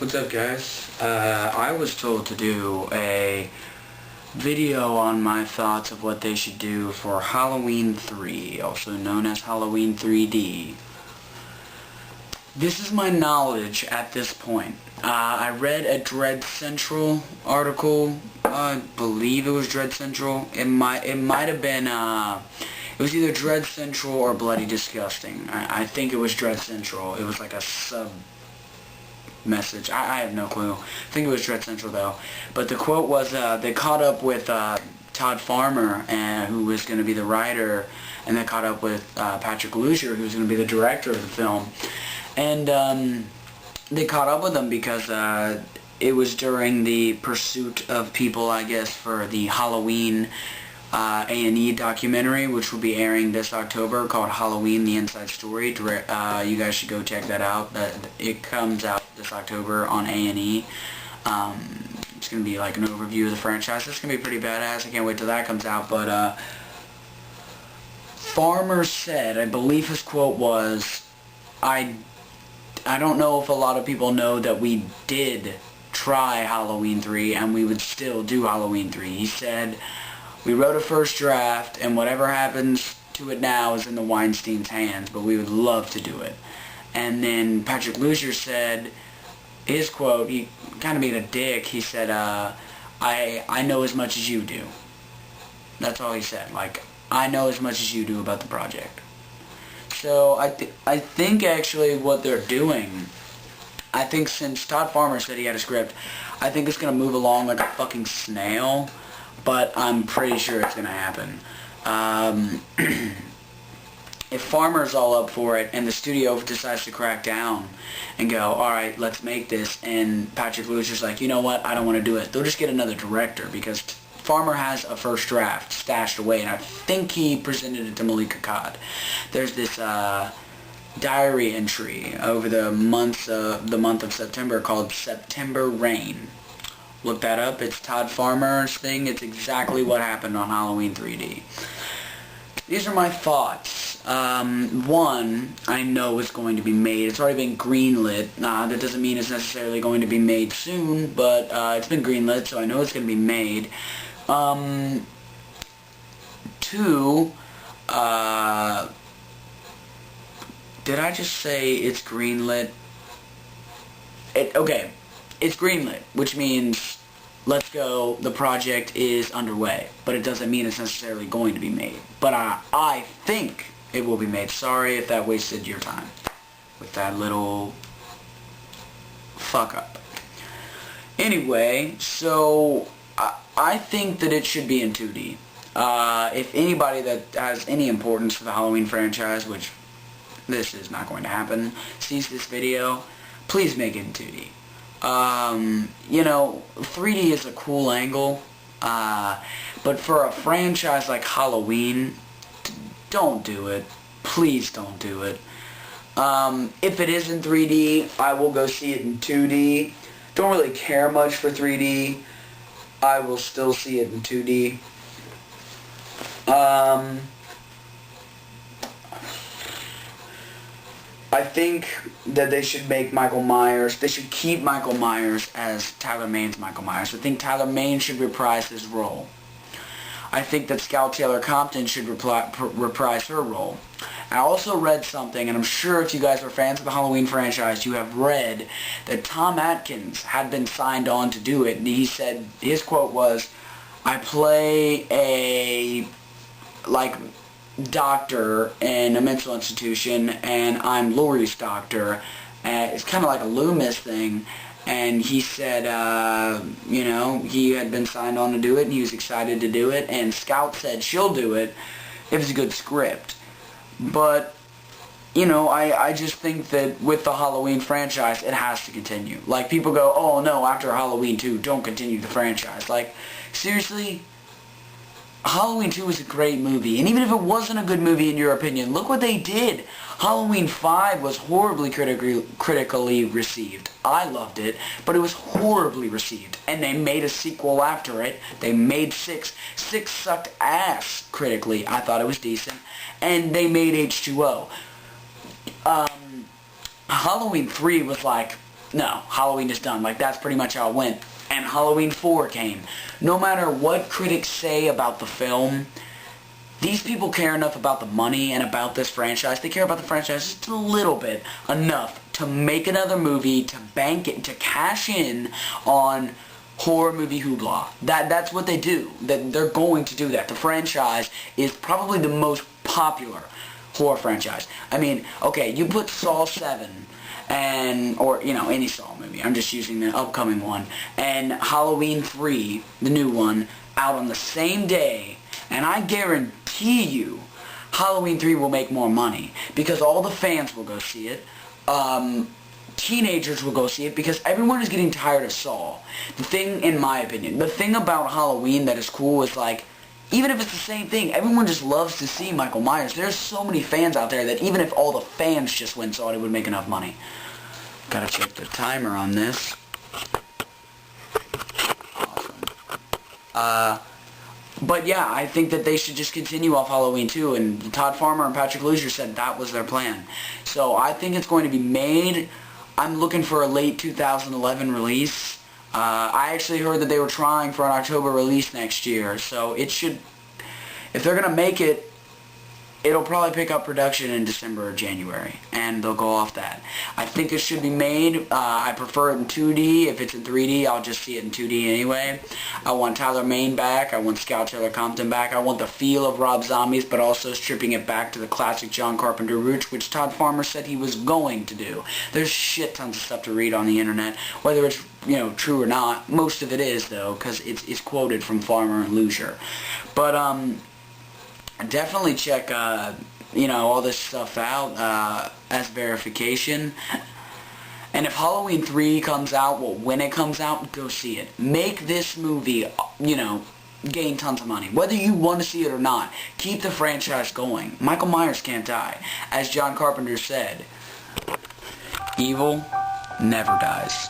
What's up, guys? I was told to do a video on my thoughts of what they should do for Halloween 3, also known as Halloween 3D. This is my knowledge at this point. I read a Dread Central article. I believe it was Dread Central. It might have been, it was either Dread Central or Bloody Disgusting. I think it was Dread Central. It was like a sub message. I have no clue. I think it was Dread Central though. But the quote was, they caught up with Todd Farmer, who was going to be the writer, and they caught up with Patrick Lussier, who was going to be the director of the film. And they caught up with him because it was during the pursuit of people, I guess, for the Halloween A&E documentary, which will be airing this October, called Halloween: The Inside Story. You guys should go check that out. It comes out this October on A&E. It's going to be like an overview of the franchise. It's going to be pretty badass. I can't wait till that comes out. But Farmer said, I believe his quote was, I don't know if a lot of people know that we did try Halloween 3 and we would still do Halloween 3. He said, we wrote a first draft, and whatever happens to it now is in the Weinstein's hands, but we would love to do it. And then Patrick Lussier said, his quote, he kind of being a dick, he said, I know as much as you do. That's all he said. Like, I know as much as you do about the project. So I think actually what they're doing, I think since Todd Farmer said he had a script, I think it's going to move along like a fucking snail. But I'm pretty sure it's going to happen. If Farmer's all up for it and the studio decides to crack down and go, alright, let's make this, and Patrick Lussier's like, you know what, I don't want to do it, they'll just get another director, because Farmer has a first draft stashed away, and I think he presented it to Malek Akkad. There's this diary entry over the month of September called September Rain. Look that up. It's Todd Farmer's thing. It's exactly what happened on Halloween 3D. These are my thoughts. One, I know it's going to be made. It's already been greenlit. That doesn't mean it's necessarily going to be made soon, but it's been greenlit, so I know it's going to be made. Two, did I just say it's greenlit? Okay. It's greenlit, which means, let's go, the project is underway. But it doesn't mean it's necessarily going to be made. But I think it will be made. Sorry if that wasted your time with that little fuck up. Anyway, so I think that it should be in 2D. If anybody that has any importance for the Halloween franchise, which this is not going to happen, sees this video, please make it in 2D. You know, 3D is a cool angle, but for a franchise like Halloween, don't do it. Please don't do it. If it is in 3D, I will go see it in 2D. Don't really care much for 3D. I will still see it in 2D. I think that they should make Michael Myers, they should keep Michael Myers as Tyler Mane's Michael Myers. I think Tyler Mane should reprise his role. I think that Scout Taylor Compton should reprise her role. I also read something, and I'm sure if you guys are fans of the Halloween franchise, you have read that Tom Atkins had been signed on to do it. And he said, his quote was, I play a, like, doctor in a mental institution, and I'm Laurie's doctor. It's kind of like a Loomis thing, and he said, you know, he had been signed on to do it, and he was excited to do it, and Scout said she'll do it if it's a good script. But, you know, I just think that with the Halloween franchise, it has to continue. Like, people go, oh no, after Halloween 2, don't continue the franchise. Like, seriously? Halloween 2 was a great movie, and even if it wasn't a good movie in your opinion, look what they did. Halloween 5 was horribly critically received. I loved it, but it was horribly received, and they made a sequel after it. They made 6. 6 sucked ass critically. I thought it was decent, and they made H2O. Halloween 3 was like no, Halloween is done. Like, that's pretty much how it went. And Halloween 4 came. No matter what critics say about the film, these people care enough about the money and about this franchise. They care about the franchise just a little bit, enough to make another movie, to bank it, to cash in on horror movie hoopla. That's what they do. They're going to do that. The franchise is probably the most popular horror franchise. I mean, okay, you put Saw 7 or any Saw movie, I'm just using the upcoming one, and Halloween 3, the new one, out on the same day, and I guarantee you Halloween 3 will make more money because all the fans will go see it. Teenagers will go see it because everyone is getting tired of Saw. The thing, in my opinion, the thing about Halloween that is cool is, like, even if it's the same thing, everyone just loves to see Michael Myers. There's so many fans out there that even if all the fans just went and saw it, it would make enough money. Gotta check the timer on this. Awesome. But yeah, I think that they should just continue off Halloween 2, and Todd Farmer and Patrick Luzier said that was their plan. So I think it's going to be made. I'm looking for a late 2011 release. I actually heard that they were trying for an October release next year, so it should, if they're going to make it, it'll probably pick up production in December or January, and they'll go off that. I think it should be made. I prefer it in 2D. If it's in 3D, I'll just see it in 2D anyway. I want Tyler Mane back. I want Scout Taylor Compton back. I want the feel of Rob Zombie's, but also stripping it back to the classic John Carpenter roots, which Todd Farmer said he was going to do. There's shit tons of stuff to read on the internet, whether it's true or not. Most of it is, though, because it's quoted from Farmer and Luzier. But definitely check, all this stuff out as verification. And if Halloween 3 comes out, well, when it comes out, go see it. Make this movie, gain tons of money. Whether you want to see it or not, keep the franchise going. Michael Myers can't die. As John Carpenter said, evil never dies.